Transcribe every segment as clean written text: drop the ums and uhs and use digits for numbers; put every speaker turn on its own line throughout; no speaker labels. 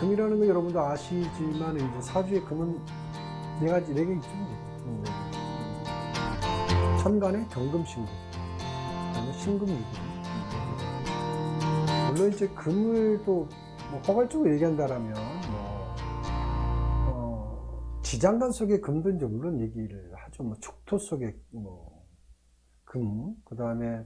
금이라는 거 여러분도 아시지만 이제 사주의 금은 네 개 있죠. 천간의 경금 신금, 그다음에 신금이고. 물론 이제 금을 또 뭐 포괄적으로 얘기한다라면 지장간 속의 금도 이제 물론 얘기를 하죠. 뭐 축토 속의 금, 그 다음에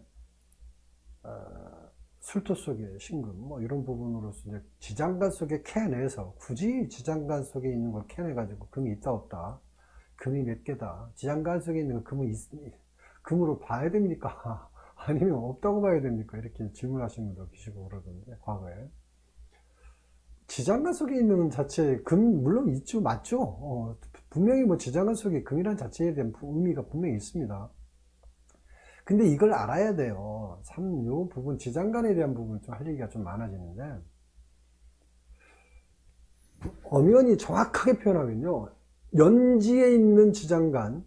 술토 속의 신금, 뭐 이런 부분으로서 이제 지장간 속에 캐내서 굳이 지장간 속에 있는 걸 캐내가지고 금이 있다 없다, 금이 몇 개다, 지장간 속에 있는 걸 금으로 봐야 됩니까? 아니면 없다고 봐야 됩니까? 이렇게 질문하시는 분도 계시고 그러던데, 과거에. 지장간 속에 있는 자체에 금 물론 있죠, 맞죠? 분명히 뭐 지장간 속에 금이라는 자체에 대한 의미가 분명히 있습니다. 근데 이걸 알아야 돼요. 참, 요 부분, 지장간에 대한 부분 좀 할 얘기가 좀 많아지는데, 엄연히 정확하게 표현하면요, 연지에 있는 지장간,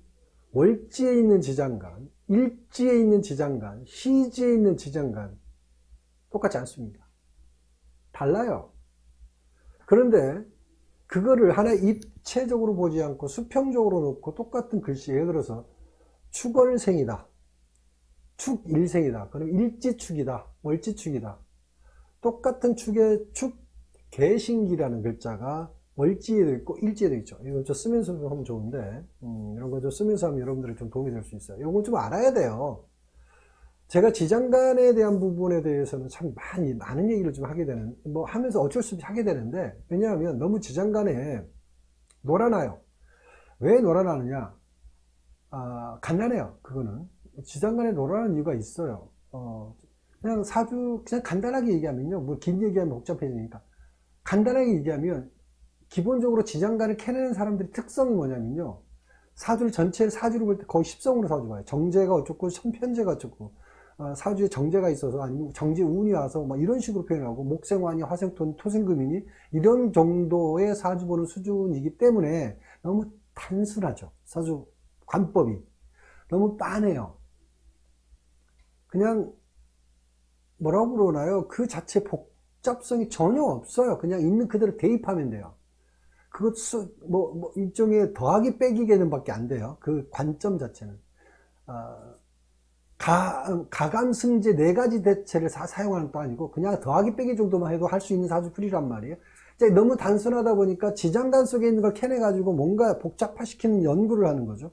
월지에 있는 지장간, 일지에 있는 지장간, 시지에 있는 지장간, 똑같지 않습니다. 달라요. 그런데 그거를 하나의 입체적으로 보지 않고 수평적으로 놓고 똑같은 글씨, 예를 들어서 축월생이다, 축일생이다, 그럼 일지축이다, 월지축이다. 똑같은 축의 축개신기라는 글자가 월지에도 있고 일지에도 있죠. 이거 좀 쓰면서 하면 좋은데, 이런 거 좀 쓰면서 하면 여러분들이 좀 도움이 될 수 있어요. 이거 좀 알아야 돼요. 제가 지장간에 대한 부분에 대해서는 참 많은 얘기를 좀 하게 되는, 뭐 하면서 어쩔 수 없이 하게 되는데, 왜냐하면 너무 지장간에 놀아나요. 왜 놀아나느냐? 간단해요. 그거는. 지장간에 놀아나는 이유가 있어요. 그냥 그냥 간단하게 얘기하면요. 뭐 긴 얘기하면 복잡해지니까. 간단하게 얘기하면, 기본적으로 지장간을 캐내는 사람들의 특성이 뭐냐면요. 사주를 전체를 사주를 볼 때 거의 십성으로 사주 봐요. 정제가 어쩌고, 편제가 어쩌고. 사주에 정제가 있어서, 아니면 정제 운이 와서 막 이런 식으로 표현하고, 목생환이 화생토, 토생금이니 이런 정도의 사주 보는 수준이기 때문에 너무 단순하죠. 사주 관법이 너무 빤해요. 그냥 뭐라고 그러나요? 그 자체 복잡성이 전혀 없어요. 그냥 있는 그대로 대입하면 돼요. 그것 일종의 더하기 빼기 개념밖에 안 돼요. 그 관점 자체는. 가감승제 네 가지 대체를 사용하는 것도 아니고 그냥 더하기 빼기 정도만 해도 할 수 있는 사주풀이란 말이에요. 너무 단순하다 보니까 지장간 속에 있는 걸 캐내가지고 뭔가 복잡화시키는 연구를 하는 거죠.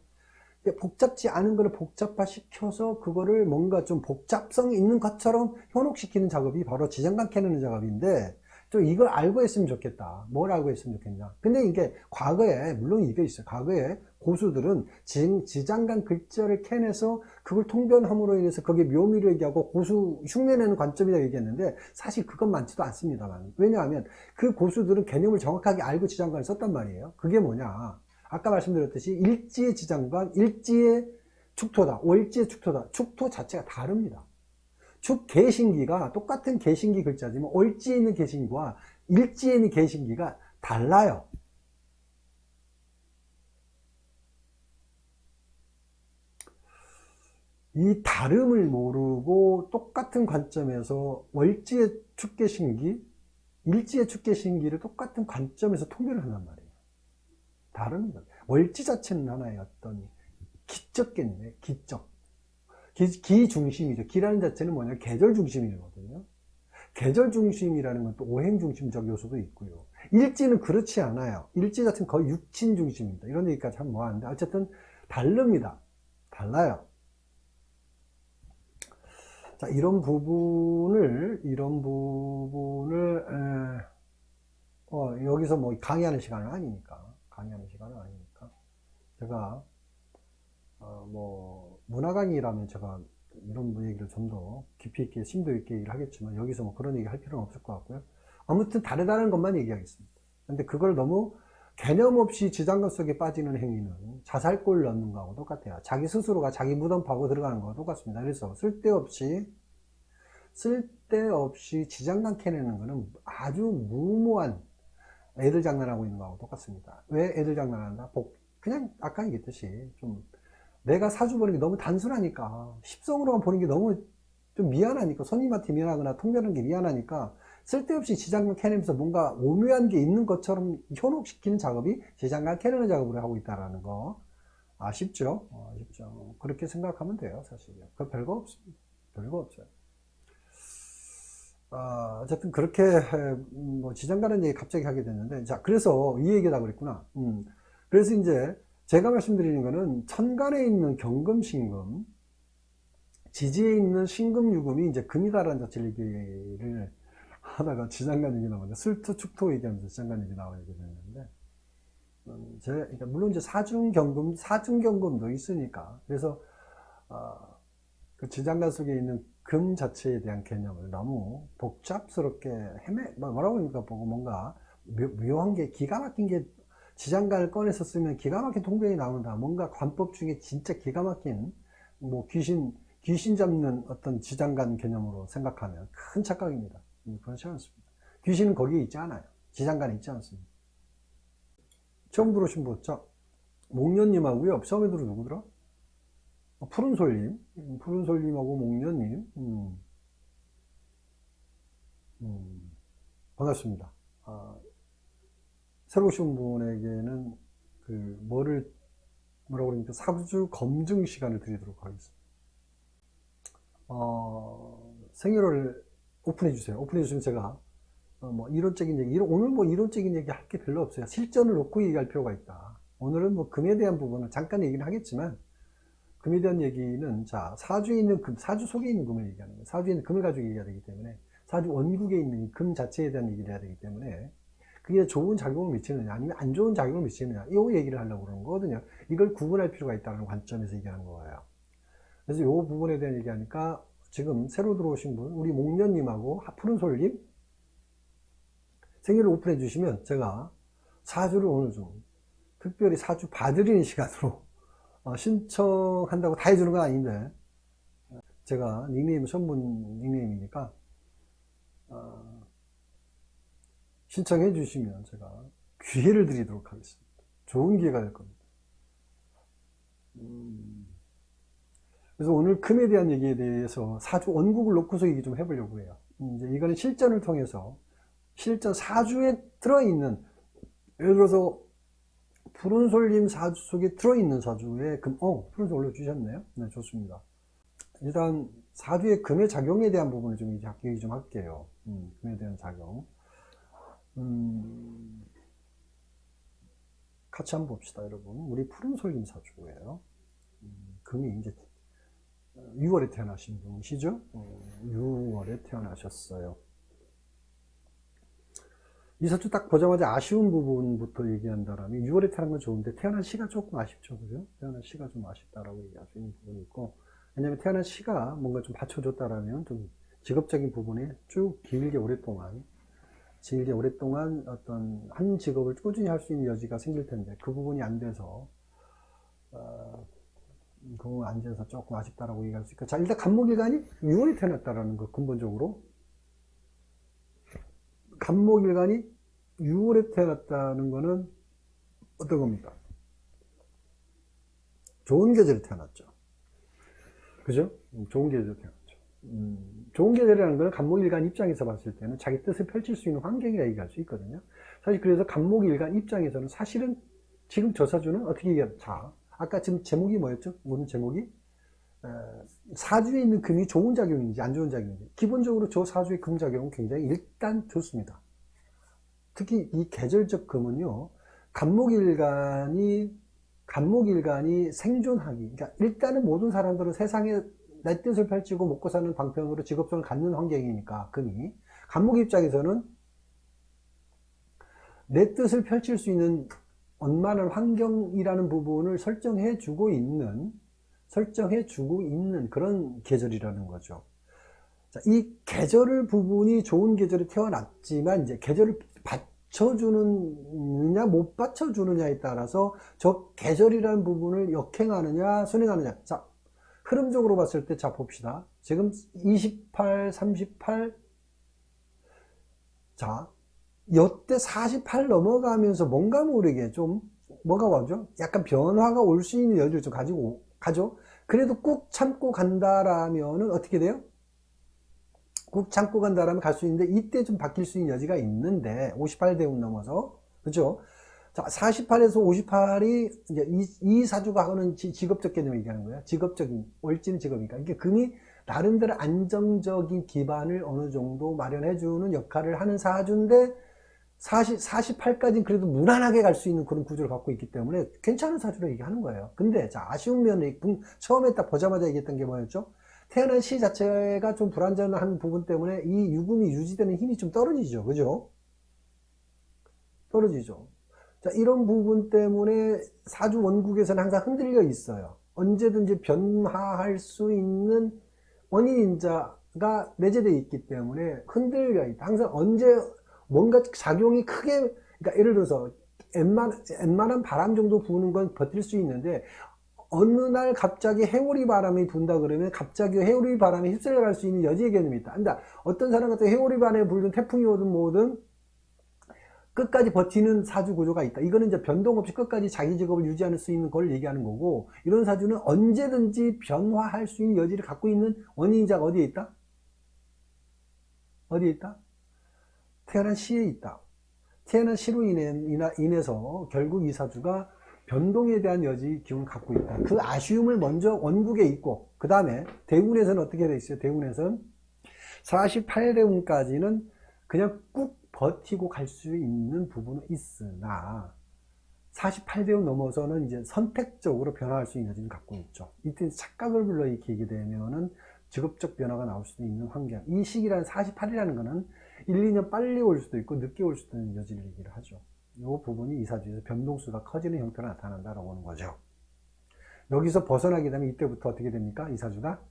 복잡지 않은 걸 복잡화시켜서 그거를 뭔가 좀 복잡성이 있는 것처럼 현혹시키는 작업이 바로 지장간 캐내는 작업인데, 좀 이걸 알고 했으면 좋겠다. 뭘 알고 했으면 좋겠냐. 근데 이게 과거에, 물론 이게 있어요. 과거에 고수들은 지장간 글자를 캐내서 그걸 통변함으로 인해서 거기에 묘미를 얘기하고 고수 흉내내는 관점이라고 얘기했는데, 사실 그건 많지도 않습니다만. 왜냐하면 그 고수들은 개념을 정확하게 알고 지장간을 썼단 말이에요. 그게 뭐냐. 아까 말씀드렸듯이 일지의 지장간, 일지의 축토다, 월지의 축토다. 축토 자체가 다릅니다. 축 개신기가 똑같은 개신기 글자지만 월지에 있는 개신기와 일지에 있는 개신기가 달라요. 이 다름을 모르고 똑같은 관점에서 월지의 축개신기, 일지의 축개신기를 똑같은 관점에서 통변을 한단 말이에요. 다릅니다. 월지 자체는 하나의 어떤 기적 개념이에요. 기 중심이죠. 기라는 자체는 뭐냐? 계절 중심이거든요. 계절 중심이라는 건 또 오행 중심적 요소도 있고요. 일지는 그렇지 않아요. 일지 자체는 거의 육친 중심입니다. 이런 얘기까지 하면 뭐하는데, 어쨌든 다릅니다. 달라요. 자, 이런 부분을 여기서 뭐 강의하는 시간은 아니니까. 제가, 문화 강의라면 제가 이런 얘기를 좀 더 깊이 있게, 심도 있게 얘기를 하겠지만, 여기서 뭐 그런 얘기 할 필요는 없을 것 같고요. 아무튼 다르다는 것만 얘기하겠습니다. 근데 그걸 너무 개념 없이 지장간 속에 빠지는 행위는 자살골 넣는 거하고 똑같아요. 자기 스스로가 자기 무덤 파고 들어가는 거하고 똑같습니다. 그래서 쓸데없이 지장간 캐내는 거는 아주 무모한 애들 장난하고 있는 거하고 똑같습니다. 왜 애들 장난한다? 그냥 아까 얘기했듯이 좀 내가 사주 보는 게 너무 단순하니까, 십성으로만 보는 게 너무 좀 미안하니까, 손님한테 미안하거나 통변하는 게 미안하니까 쓸데없이 지장간 캐내면서 뭔가 오묘한 게 있는 것처럼 현혹시키는 작업이 지장간 캐내는 작업을 하고 있다는 거 아쉽죠? 아쉽죠. 그렇게 생각하면 돼요, 사실요. 그 별거 없습니다. 별거 없어요. 어쨌든 그렇게 뭐 지장간은 얘기 갑자기 하게 됐는데, 자, 그래서 이 얘기다 그랬구나. 그래서 이제 제가 말씀드리는 거는 천간에 있는 경금신금, 지지에 있는 신금유금이 이제 금이다라는 자체를 얘기를 하다가 지장간 얘기 나오는데, 술토 축토 얘기하면서 지장간 얘기 나오게 됐는데, 그러니까 물론 이제 사중경금도 있으니까, 그래서 그 지장간 속에 있는 금 자체에 대한 개념을 너무 복잡스럽게 뭐라고 합니까? 보고 뭔가 묘한 게, 기가 막힌 게, 지장간을 꺼내서 쓰면 기가 막힌 통변이 나온다. 뭔가 관법 중에 진짜 기가 막힌, 뭐 귀신 잡는 어떤 지장간 개념으로 생각하면 큰 착각입니다. 그렇지 않습니다. 귀신은 거기에 있지 않아요. 지장간에 있지 않습니다. 처음 들어오신 분, 자, 목련님하고요. 처음에 들어 누구더라? 푸른솔님, 푸른솔님하고 목련님, 반갑습니다. 새로 오신 분에게는 뭐라고 그러니까 사주 검증 시간을 드리도록 하겠습니다. 생일을 오픈해 주세요. 오픈해 주시면 제가 뭐 이론적인 얘기, 오늘 뭐 이론적인 얘기 할 게 별로 없어요. 실전을 놓고 얘기할 필요가 있다. 오늘은 뭐 금에 대한 부분은 잠깐 얘기는 하겠지만, 금에 대한 얘기는, 자, 사주에 있는 금, 사주 속에 있는 금을 얘기하는 거예요. 사주에 있는 금을 가지고 얘기해야 되기 때문에, 사주 원국에 있는 금 자체에 대한 얘기를 해야 되기 때문에, 그게 좋은 작용을 미치느냐, 아니면 안 좋은 작용을 미치느냐, 이 얘기를 하려고 그러는 거거든요. 이걸 구분할 필요가 있다는 관점에서 얘기하는 거예요. 그래서 이 부분에 대한 얘기하니까, 지금 새로 들어오신 분, 우리 목련님하고 푸른솔님, 생일을 오픈해 주시면 제가 사주를 오늘 좀 특별히 사주 봐드리는 시간으로 신청한다고 다 해주는 건 아닌데, 제가 닉네임은 전문 닉네임이니까 신청해 주시면 제가 기회를 드리도록 하겠습니다. 좋은 기회가 될 겁니다. 그래서 오늘 금에 대한 얘기에 대해서 사주 원국을 놓고서 얘기 좀 해보려고 해요. 이제 이거는 실전을 통해서, 실전 사주에 들어있는, 예를 들어서 푸른솔님 사주 속에 들어있는 사주에 금, 푸른솔 올려주셨네요. 네, 좋습니다. 일단 사주의 금의 작용에 대한 부분을 좀 이제 얘기 좀 할게요. 금에 대한 작용. 같이 한번 봅시다, 여러분. 우리 푸른솔님 사주예요. 금이 이제 6월에 태어나신 분이시죠? 6월에 태어나셨어요. 이 사주 딱 보자마자 아쉬운 부분부터 얘기한다라면, 6월에 태어난 건 좋은데 태어난 시가 조금 아쉽죠, 그죠? 태어난 시가 좀 아쉽다라고 얘기할 수 있는 부분이 있고, 왜냐면 태어난 시가 뭔가 좀 받쳐줬다라면 좀 직업적인 부분에 쭉 길게 오랫동안 어떤 한 직업을 꾸준히 할 수 있는 여지가 생길 텐데, 그 부분이 안 돼서 그 부분이 안 돼서 조금 아쉽다라고 얘기할 수 있고, 자, 일단 간목일간이 6월에 태어났다라는 거, 근본적으로 간목일간이 6월에 태어났다는 거는 어떤 겁니까? 좋은 계절에 태어났죠. 그죠? 좋은 계절에 태어났죠. 좋은 계절이라는 거는 간목일간 입장에서 봤을 때는 자기 뜻을 펼칠 수 있는 환경이라 얘기할 수 있거든요. 사실 그래서 간목일간 입장에서는 사실은 지금 저 사주는 어떻게 얘기하죠? 자, 아까 지금 제목이 뭐였죠? 오늘 제목이 사주에 있는 금이 좋은 작용인지 안 좋은 작용인지. 기본적으로 저 사주의 금 작용은 굉장히 일단 좋습니다. 특히 이 계절적 금은요, 간목일간이 생존하기, 그러니까 일단은 모든 사람들은 세상에 내 뜻을 펼치고 먹고 사는 방편으로 직업성을 갖는 환경이니까, 금이 간목 입장에서는 내 뜻을 펼칠 수 있는 원만한 환경이라는 부분을 설정해 주고 있는 그런 계절이라는 거죠. 자, 이 계절 부분이 좋은 계절에 태어났지만, 이제 계절을 받쳐주느냐 못 받쳐주느냐에 따라서 저 계절이라는 부분을 역행하느냐 순행하느냐. 자, 흐름적으로 봤을 때, 자, 봅시다. 지금 28, 38, 자, 여태 48 넘어가면서 뭔가 모르게 좀 뭐가 와죠? 약간 변화가 올 수 있는 여지를 좀 가죠. 그래도 꾹 참고 간다라면은 어떻게 돼요? 꾹 참고 간다라면 갈 수 있는데 이때 좀 바뀔 수 있는 여지가 있는데 58대운 넘어서 그죠? 자, 48에서 58이 이제 이 사주가 하는 직업적 개념을 얘기하는 거예요. 직업적인 월지는 직업이니까 이게 금이 나름대로 안정적인 기반을 어느 정도 마련해주는 역할을 하는 사주인데 48까지는 그래도 무난하게 갈 수 있는 그런 구조를 갖고 있기 때문에 괜찮은 사주로 얘기하는 거예요. 근데 자, 아쉬운 면이 처음에 딱 보자마자 얘기했던 게 뭐였죠? 태어난 시 자체가 좀 불안전한 부분 때문에 이 유금이 유지되는 힘이 좀 떨어지죠. 그죠? 떨어지죠. 자, 이런 부분 때문에 사주 원국에서는 항상 흔들려 있어요. 언제든지 변화할 수 있는 원인인자가 내재되어 있기 때문에 흔들려 있다. 항상 언제 뭔가 작용이 크게, 그러니까 예를 들어서 웬만한 바람 정도 부는 건 버틸 수 있는데 어느 날 갑자기 해오리 바람이 분다 그러면 갑자기 해오리 바람이 휩쓸려 갈 수 있는 여지의 개념이 있다. 그러니까 어떤 사람 같은 해오리 바람에 불든 태풍이 오든 뭐든 끝까지 버티는 사주 구조가 있다. 이거는 이제 변동 없이 끝까지 자기 직업을 유지할 수 있는 걸 얘기하는 거고, 이런 사주는 언제든지 변화할 수 있는 여지를 갖고 있는 원인자가 어디에 있다? 어디에 있다? 태어난 시에 있다. 태어난 시로 인해서 결국 이 사주가 변동에 대한 여지 기운을 갖고 있다. 그 아쉬움을 먼저 원국에 있고, 그 다음에 대운에서는 어떻게 되어 있어요? 대운에서는 48대운까지는 그냥 꾹 버티고 갈 수 있는 부분은 있으나 48대운 넘어서는 이제 선택적으로 변화할 수 있는 여지를 갖고 있죠. 이때 착각을 불러일으키게 되면은 직업적 변화가 나올 수도 있는 환경. 이 시기라는 48이라는 거는 1, 2년 빨리 올 수도 있고 늦게 올 수도 있는 여지를 얘기를 하죠. 이 부분이 이 사주에서 변동수가 커지는 형태로 나타난다라고 하는 거죠. 여기서 벗어나게 되면 이때부터 어떻게 됩니까? 이 사주가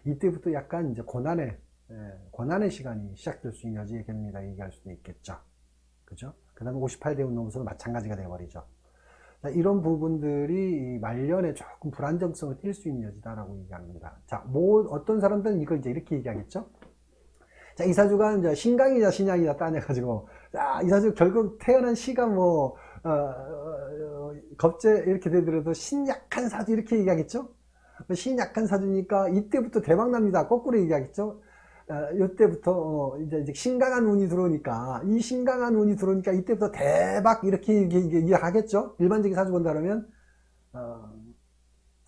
이때부터 약간 이제 고난의 시간이 시작될 수 있는 여지의 개념이다 얘기할 수도 있겠죠. 그죠? 그 다음에 58대운 넘어서도 마찬가지가 되어버리죠. 자, 이런 부분들이 말년에 조금 불안정성을 띌 수 있는 여지다라고 얘기합니다. 자, 어떤 사람들은 이걸 이제 이렇게 얘기하겠죠? 자, 이 사주가 이제 신강이냐 신약이냐 따내가지고, 자, 이 사주 결국 태어난 시가 겁재 이렇게 되더라도 신약한 사주 이렇게 얘기하겠죠? 신약한 사주니까 이때부터 대박납니다. 거꾸로 얘기하겠죠? 이때부터 이제 신강한 운이 들어오니까 이때부터 대박 이렇게 얘기하겠죠? 일반적인 사주 본다 그러면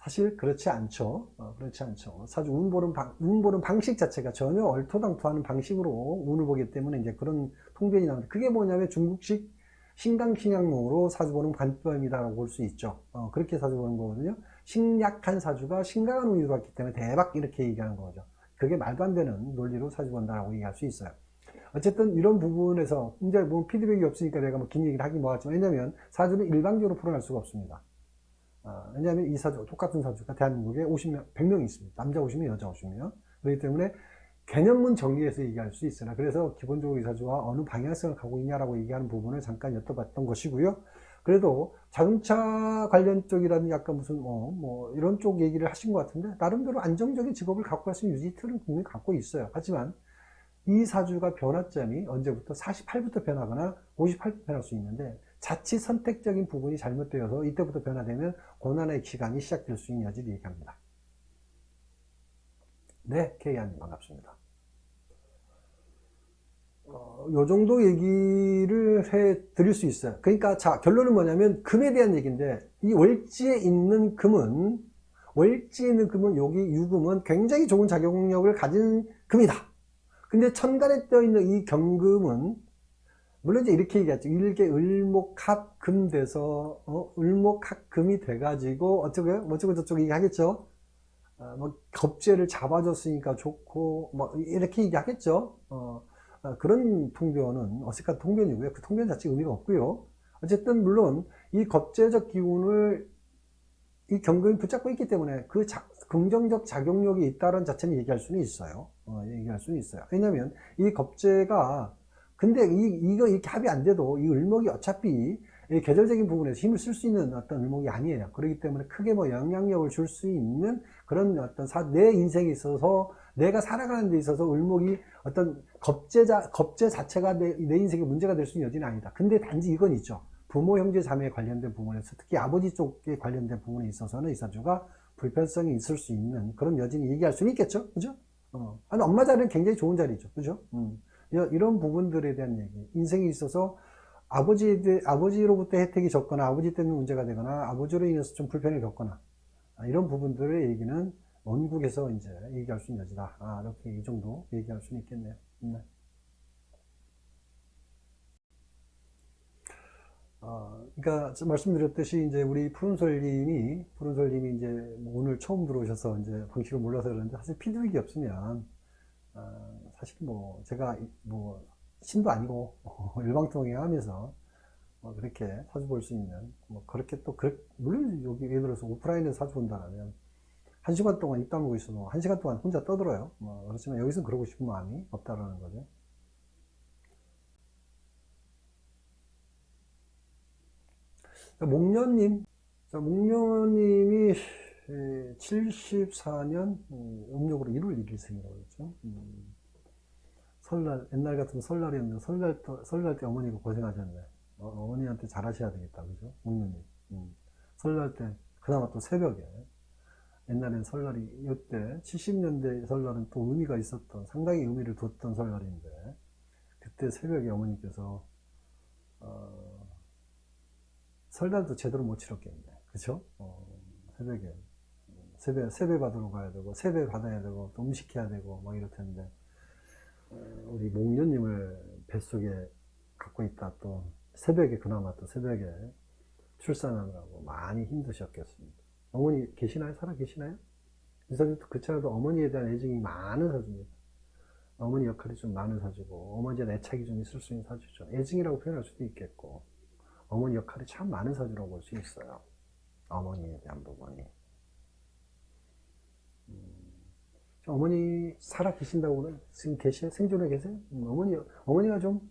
사실 그렇지 않죠. 그렇지 않죠. 사주 운 보는 방식 자체가 전혀 얼토당토하는 방식으로 운을 보기 때문에 이제 그런 통변이 나옵니다. 그게 뭐냐면 중국식 신강신약론으로 사주 보는 관점이다라고 볼 수 있죠. 그렇게 사주 보는 거거든요. 신약한 사주가 신강한 운이 들어왔기 때문에 대박 이렇게 얘기하는 거죠. 그게 말도 안 되는 논리로 사주 본다라고 얘기할 수 있어요. 어쨌든 이런 부분에서 이제 뭐 피드백이 없으니까 내가 뭐 긴 얘기를 하긴 뭐하지만, 왜냐면 사주는 일방적으로 풀어낼 수가 없습니다. 왜냐하면 이 사주, 똑같은 사주가 대한민국에 100명이 있습니다. 남자 50명, 여자 50명. 그렇기 때문에 개념문 정리해서 얘기할 수 있으나, 그래서 기본적으로 이 사주와 어느 방향성을 가고 있냐라고 얘기하는 부분을 잠깐 여쭤봤던 것이고요. 그래도 자동차 관련 쪽이라는 약간 무슨 이런 쪽 얘기를 하신 것 같은데, 나름대로 안정적인 직업을 갖고 갈 수 있는 유지틀은 분명히 갖고 있어요. 하지만 이 사주가 변화점이 언제부터 48부터 변하거나 58부터 변할 수 있는데, 자칫 선택적인 부분이 잘못되어서 이때부터 변화되면 고난의 기간이 시작될 수 있는 여지를 얘기합니다. 네, K안님 반갑습니다. 요 정도 얘기를 해 드릴 수 있어요. 그러니까 자, 결론은 뭐냐면 금에 대한 얘기인데, 이 월지에 있는 금은 여기 유금은 굉장히 좋은 작용력을 가진 금이다. 근데 천간에 떠 있는 이 경금은 물론 이제 이렇게 얘기하죠. 일개 을목합금 돼서 을목합금이 돼가지고 어쩌고 저쩌고 얘기하겠죠. 겁재를 잡아줬으니까 좋고 이렇게 얘기하겠죠. 그런 통변은 어색한 통변이고요. 그 통변 자체 의미가 없고요. 어쨌든 물론 이 겁재적 기운을 이 경금이 붙잡고 있기 때문에 그 긍정적 작용력이 있다는 자체는 얘기할 수는 있어요. 왜냐하면 이 겁재가, 근데 이거 이렇게 합이 안 돼도 이 을목이 어차피 이 계절적인 부분에서 힘을 쓸 수 있는 어떤 을목이 아니에요. 그렇기 때문에 크게 영향력을 줄 수 있는 그런 어떤 내 인생에 있어서, 내가 살아가는 데 있어서 을목이 어떤 겁재 자체가 내 인생에 문제가 될 수 있는 여지는 아니다. 근데 단지 이건 있죠. 부모, 형제, 자매에 관련된 부분에서, 특히 아버지 쪽에 관련된 부분에 있어서는 이 사주가 불편성이 있을 수 있는 그런 여지는 얘기할 수는 있겠죠. 그죠? 아니, 엄마 자리는 굉장히 좋은 자리죠. 그죠? 이런 부분들에 대한 얘기. 인생에 있어서 아버지로부터 혜택이 적거나, 아버지 때문에 문제가 되거나, 아버지로 인해서 좀 불편을 겪거나, 이런 부분들의 얘기는 원국에서 이제 얘기할 수 있는 여지다. 이렇게 이 정도 얘기할 수는 있겠네요. 네. 그러니까 말씀드렸듯이 이제 우리 푸른솔님이 이제 뭐 오늘 처음 들어오셔서 이제 방식을 몰라서 그러는데 사실 피드백이 없으면 사실 뭐 제가 뭐 신도 아니고 일방통행하면서 그렇게 사주 볼 수 있는 뭐 그렇게 또 물론 여기 예를 들어서 오프라인에서 사주 본다면 1시간 동안 입 다물고 있어도 1시간 동안 혼자 떠들어요. 그렇지만 여기서 그러고 싶은 마음이 없다라는 거죠. 목련님이 74년 음력으로 1월 1일 생이라고 그랬죠. 설날, 옛날 같으면 설날이었는데, 설날 때 어머니가 고생하셨네. 어머니한테 잘하셔야 되겠다. 그죠? 목련님. 설날 때, 그나마 또 새벽에. 옛날엔 설날이, 이때, 70년대 설날은 또 의미가 있었던, 상당히 의미를 뒀던 설날인데, 그때 새벽에 어머니께서, 설날도 제대로 못 치렀겠네. 그쵸? 새벽에. 세배 받으러 가야 되고, 세배 받아야 되고, 또 음식해야 되고, 막 이럴 텐데, 우리 목련님을 뱃속에 갖고 있다. 또, 그나마 또 새벽에 출산하느라고 많이 힘드셨겠습니다. 어머니 계시나요? 살아 계시나요? 이 사주도 그렇지않아도 어머니에 대한 애증이 많은 사주입니다. 어머니 역할이 좀 많은 사주고, 어머니에 대한 애착이 좀 있을 수 있는 사주죠. 애증이라고 표현할 수도 있겠고, 어머니 역할이 참 많은 사주라고 볼 수 있어요. 어머니에 대한 부분이. 어머니 살아 계신다고 지금 생존해 계세요? 어머니가 좀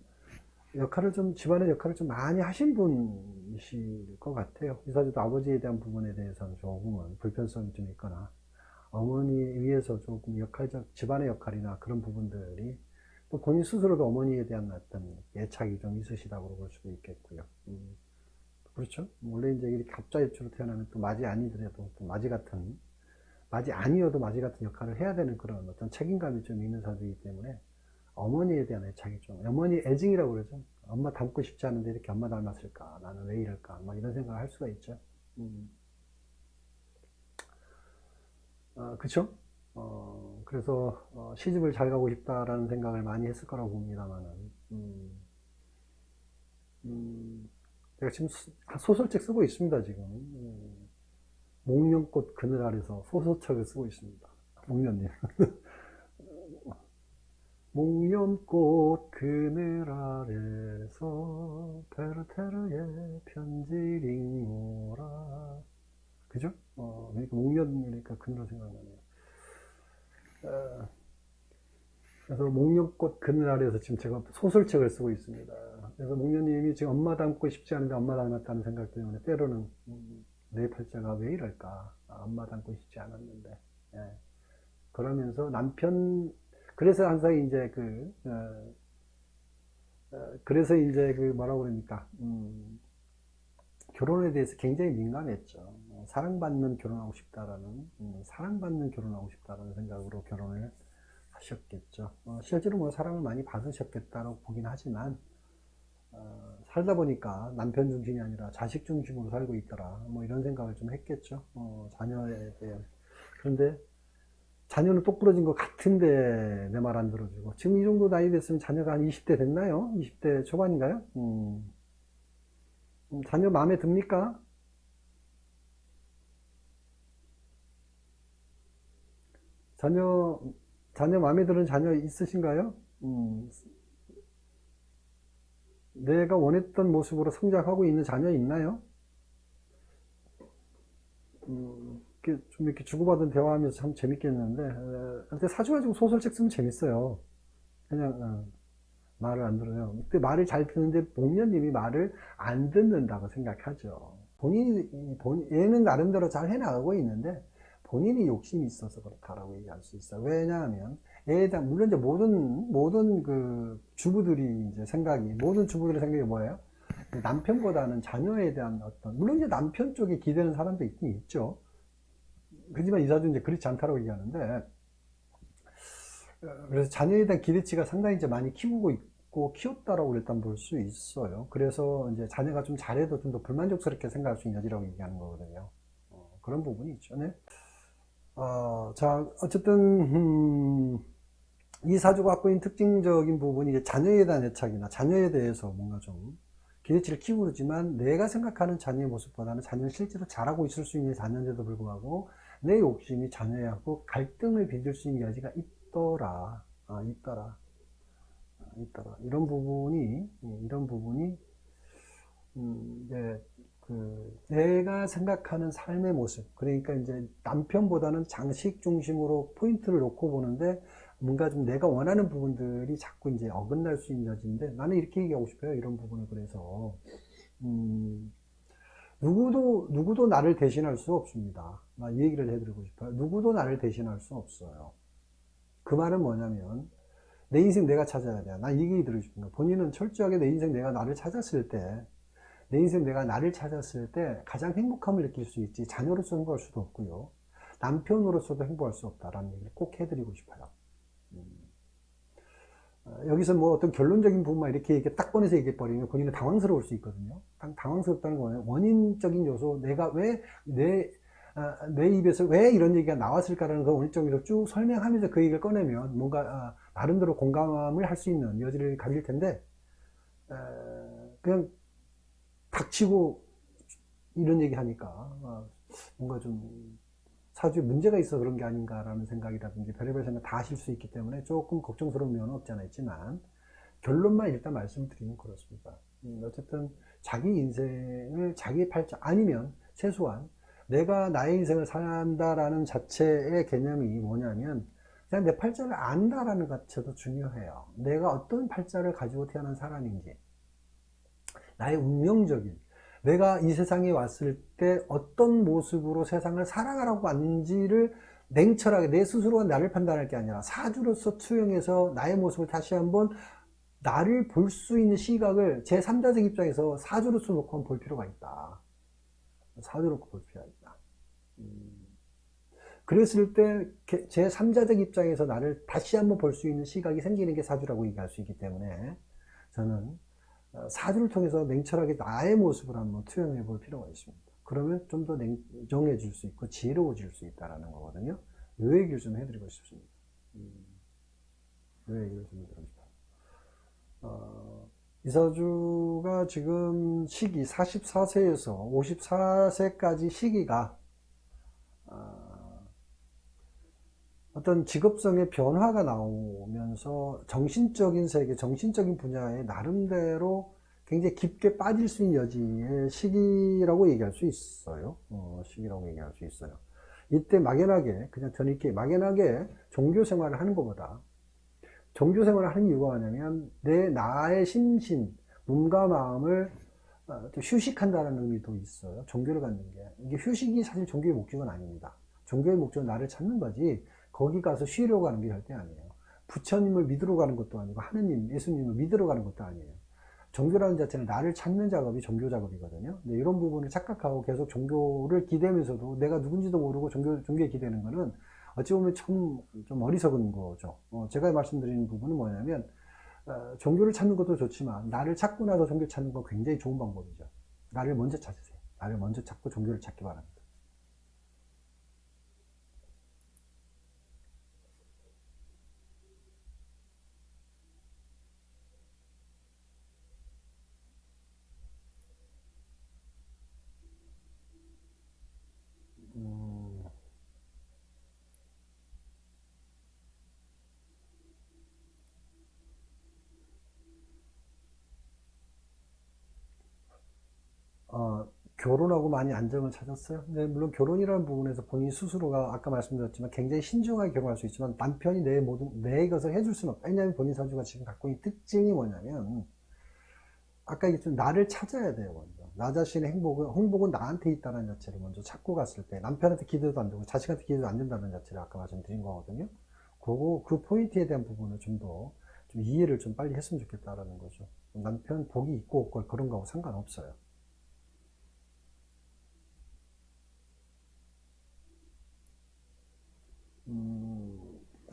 집안의 역할을 좀 많이 하신 분이실 것 같아요. 이 사주도 아버지에 대한 부분에 대해서는 조금은 불편성이 좀 있거나, 어머니 위해서 조금 집안의 역할이나 그런 부분들이 또 본인 스스로도 어머니에 대한 어떤 애착이 좀 있으시다고 볼 수도 있겠고요. 그렇죠? 원래 이제 이렇게 갑자입주로 태어나면 또 맞이 아니더라도 또 맞이 아니어도 맞이 같은 역할을 해야 되는 그런 어떤 책임감이 좀 있는 사주이기 때문에 어머니에 대한 애착이 좀, 어머니 애증이라고 그러죠. 엄마 닮고 싶지 않은데 이렇게 엄마 닮았을까? 나는 왜 이럴까? 막 이런 생각을 할 수가 있죠. 그쵸? 그래서 시집을 잘 가고 싶다라는 생각을 많이 했을 거라고 봅니다만은, 제가 지금 소설책 쓰고 있습니다, 지금. 목련꽃 그늘 아래서 소설책을 쓰고 있습니다. 목련님. 목련꽃 그늘 아래서 베르테르의 편지를 읽노라. 그죠? 그러니까 목련이니까 그늘 생각나네요. 그래서 목련꽃 그늘 아래에서 지금 제가 소설책을 쓰고 있습니다. 그래서 목련님이 지금 엄마 닮고 싶지 않은데 엄마 닮았다는 생각 때문에 때로는 내 팔자가 왜 이럴까? 엄마 닮고 싶지 않았는데. 예. 그러면서 그래서 항상 이제 그래서 이제 뭐라고 그러니까, 결혼에 대해서 굉장히 민감했죠. 사랑받는 결혼하고 싶다라는 생각으로 결혼을 하셨겠죠. 실제로 뭐 사랑을 많이 받으셨겠다고 보긴 하지만, 살다 보니까 남편 중심이 아니라 자식 중심으로 살고 있더라. 뭐 이런 생각을 좀 했겠죠. 자녀에 대한. 그런데 자녀는 똑부러진 것 같은데 내 말 안 들어주고. 지금 이 정도 나이 됐으면 자녀가 한 20대 됐나요? 20대 초반인가요? 자녀 마음에 듭니까? 자녀 마음에 드는 자녀 있으신가요? 내가 원했던 모습으로 성장하고 있는 자녀 있나요? 좀 이렇게 주고받은 대화하면서 참 재밌겠는데, 근데 사주 가지고 소설책 쓰면 재밌어요. 그냥, 말을 안 들어요. 근데 말을 잘 듣는데 목련님이 말을 안 듣는다고 생각하죠. 얘는 나름대로 잘 해나가고 있는데, 본인이 욕심이 있어서 그렇다라고 얘기할 수 있어요. 왜냐하면, 물론 이제 모든 모든 주부들의 생각이 뭐예요? 남편보다는 자녀에 대한 물론 이제 남편 쪽에 기대는 사람도 있긴 있죠. 그렇지만 이 사주는 이제 그렇지 않다고 얘기하는데, 그래서 자녀에 대한 기대치가 상당히 이제 많이 키우고 있고 키웠다라고 일단 볼 수 있어요. 그래서 이제 자녀가 좀 잘해도 좀 더 불만족스럽게 생각할 수 있는 여지라고 얘기하는 거거든요. 그런 부분이 있죠. 네. 자, 어쨌든, 이 사주가 갖고 있는 특징적인 부분이 이제 자녀에 대한 애착이나 자녀에 대해서 뭔가 좀 기대치를 키우고 그러지만 내가 생각하는 자녀의 모습보다는 자녀는 실제로 잘하고 있을 수 있는 자녀인데도 불구하고 내 욕심이 자녀하고 갈등을 빚을 수 있는 여지가 있더라. 있더라. 이런 부분이, 이제, 내가 생각하는 삶의 모습. 그러니까 이제 남편보다는 장식 중심으로 포인트를 놓고 보는데 뭔가 좀 내가 원하는 부분들이 자꾸 이제 어긋날 수 있는 여지인데 나는 이렇게 얘기하고 싶어요. 이런 부분을. 그래서, 누구도 나를 대신할 수 없습니다. 이 얘기를 해드리고 싶어요. 누구도 나를 대신할 수 없어요. 그 말은 뭐냐면, 내 인생 내가 찾아야 돼. 나 이 얘기 드리고 싶은 거야. 본인은 철저하게 내 인생 내가 나를 찾았을 때, 내 인생 내가 나를 찾았을 때 가장 행복함을 느낄 수 있지. 자녀로서 행복할 수도 없고요. 남편으로서도 행복할 수 없다라는 얘기를 꼭 해드리고 싶어요. 여기서 뭐 어떤 결론적인 부분만 이렇게 딱 꺼내서 얘기해버리면 본인은 당황스러울 수 있거든요. 당황스럽다는 거는 원인적인 요소, 내가 왜, 내 입에서 왜 이런 얘기가 나왔을까라는 걸 원인적으로 쭉 설명하면서 그 얘기를 꺼내면 뭔가 나름대로 공감을 할 수 있는 여지를 가질 텐데, 그냥 닥치고 이런 얘기 하니까 뭔가 좀 사주에 문제가 있어 그런 게 아닌가라는 생각이라든지 별의별 생각 다 하실 수 있기 때문에 조금 걱정스러운 면은 없지 않아 있지만 결론만 일단 말씀드리면 그렇습니다. 어쨌든 자기 인생을 자기 팔자 아니면 최소한 내가 나의 인생을 산다라는 자체의 개념이 뭐냐면 그냥 내 팔자를 안다라는 것 자체도 중요해요. 내가 어떤 팔자를 가지고 태어난 사람인지 나의 운명적인 내가 이 세상에 왔을 때 어떤 모습으로 세상을 살아가라고 왔는지를 냉철하게 내 스스로가 나를 판단할 게 아니라 사주로서 투영해서 나의 모습을 다시 한번 나를 볼 수 있는 시각을 제3자적 입장에서 사주로서 놓고 볼 필요가 있다. 사주로 볼 필요가 있다. 그랬을 때 제3자적 입장에서 나를 다시 한번 볼 수 있는 시각이 생기는 게 사주라고 얘기할 수 있기 때문에 저는 사주를 통해서 냉철하게 나의 모습을 한번 투영해 볼 필요가 있습니다. 그러면 좀 더 냉정해질 수 있고 지혜로워질 수 있다는 거거든요. 이 얘기를 좀 해드리고 싶습니다. 이 얘기를 좀 해드리고 싶어요. 이사주가 지금 시기 44세에서 54세까지 시기가 어떤 직업성의 변화가 나오면서 정신적인 세계, 정신적인 분야에 나름대로 굉장히 깊게 빠질 수 있는 여지의 시기라고 얘기할 수 있어요. 시기라고 얘기할 수 있어요. 이때 막연하게, 그냥 저는 이렇게 막연하게 종교 생활을 하는 것보다 종교 생활을 하는 이유가 뭐냐면 나의 심신, 몸과 마음을 휴식한다는 의미도 있어요. 종교를 갖는 게. 이게 휴식이 사실 종교의 목적은 아닙니다. 종교의 목적은 나를 찾는 거지 거기 가서 쉬려고 가는 게 절대 아니에요. 부처님을 믿으러 가는 것도 아니고 하느님, 예수님을 믿으러 가는 것도 아니에요. 종교라는 자체는 나를 찾는 작업이 종교 작업이거든요. 근데 이런 부분을 착각하고 계속 종교를 기대면서도 내가 누군지도 모르고 종교에 기대는 거는 어찌 보면 좀 어리석은 거죠. 제가 말씀드리는 부분은 뭐냐면 종교를 찾는 것도 좋지만 나를 찾고 나서 종교 찾는 건 굉장히 좋은 방법이죠. 나를 먼저 찾으세요. 나를 먼저 찾고 종교를 찾기 바랍니다. 결혼하고 많이 안정을 찾았어요. 네, 물론 결혼이라는 부분에서 본인 스스로가 아까 말씀드렸지만 굉장히 신중하게 결혼할 수 있지만 남편이 내 것을 해줄 수는 없다. 왜냐하면 본인 사주가 지금 갖고 있는 특징이 뭐냐면 아까 얘기했지만 나를 찾아야 돼요. 먼저. 나 자신의 행복은 나한테 있다는 자체를 먼저 찾고 갔을 때 남편한테 기대도 안 되고 자식한테 기대도 안 된다는 자체를 아까 말씀드린 거거든요. 그 포인트에 대한 부분을 좀 더 이해를 좀 빨리 했으면 좋겠다라는 거죠. 남편 복이 있고 없고 그런 거하고 상관없어요.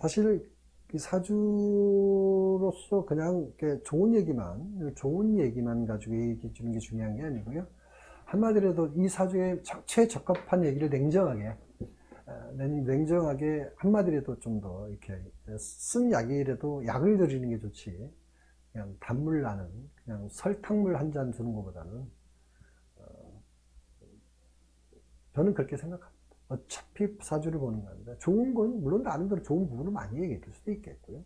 사실 이 사주로서 그냥 이렇게 좋은 얘기만 가지고 얘기해 주는 게 중요한 게 아니고요. 한마디로 이 사주에 최적합한 얘기를 냉정하게 한마디라도 좀 더 이렇게 쓴 약이라도 약을 드리는 게 좋지. 그냥 단물 나는, 그냥 설탕물 한 잔 주는 것보다는, 저는 그렇게 생각합니다. 어차피 사주를 보는 겁니다. 좋은 건, 물론 나름대로 좋은 부분을 많이 얘기할 수도 있겠고요.